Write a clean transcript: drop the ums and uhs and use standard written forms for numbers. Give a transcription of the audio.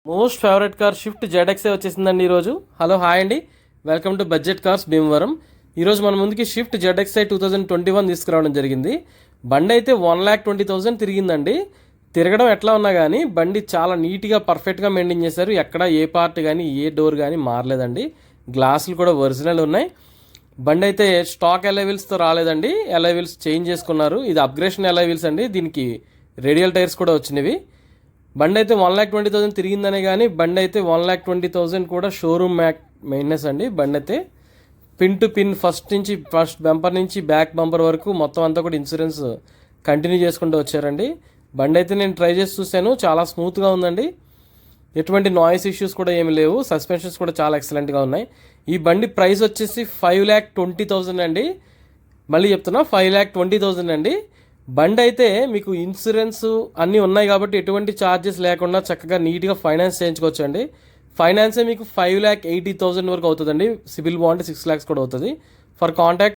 Most favourite car shift జెడ్ఎక్సే వచ్చేసిందండి ఈరోజు. Hello hi అండి, welcome to budget cars Bhimavaram. ఈరోజు మన ముందుకి షిఫ్ట్ జెడ్ఎక్సే 2021 తీసుకురావడం జరిగింది. బండి అయితే 1,20,000 తిరిగిందండి. తిరగడం ఎట్లా ఉన్నా కానీ బండి చాలా నీట్గా పర్ఫెక్ట్గా మెయింటైన్ చేశారు. ఎక్కడ ఏ పార్ట్ కానీ ఏ డోర్ కానీ మారలేదండి. గ్లాసులు కూడా ఒరిజినల్ ఉన్నాయి. బండి అయితే స్టాక్ అలైవిల్స్తో రాలేదండి, అలైవిల్స్ చేంజ్ చేసుకున్నారు. ఇది అప్గ్రేషన్ అలైవిల్స్ అండి. దీనికి రేడియల్ టైర్స్ కూడా వచ్చినవి. బండి అయితే 1,20,000 తిరిగిందనే కానీ బండి అయితే 1,20,000 కూడా షోరూమ్ మెయింటెనెన్స్ అండి. బండి అయితే pin to pin first bumper నుంచి బ్యాక్ బంపర్ వరకు మొత్తం అంతా కూడా ఇన్సూరెన్స్ కంటిన్యూ చేసుకుంటూ వచ్చారండి. బండి అయితే నేను ట్రై చేసి చూశాను, చాలా స్మూత్గా ఉందండి. ఎటువంటి నాయిస్ ఇష్యూస్ కూడా ఏమి లేవు. సస్పెన్షన్స్ కూడా చాలా ఎక్సలెంట్గా ఉన్నాయి. ఈ బండి ప్రైస్ వచ్చేసి 5,20,000 అండి. మళ్ళీ చెప్తున్నా 5,20,000 అండి. బండి అయితే మీకు ఇన్సూరెన్స్ అన్నీ ఉన్నాయి కాబట్టి ఎటువంటి ఛార్జెస్ లేకుండా చక్కగా నీట్గా ఫైనాన్స్ చేయించుకోవచ్చు అండి. ఫైనాన్సే మీకు 5,80,000 వరకు అవుతుందండి. సిబిల్ బాగుంటే 6 lakhs కూడా అవుతుంది. For contact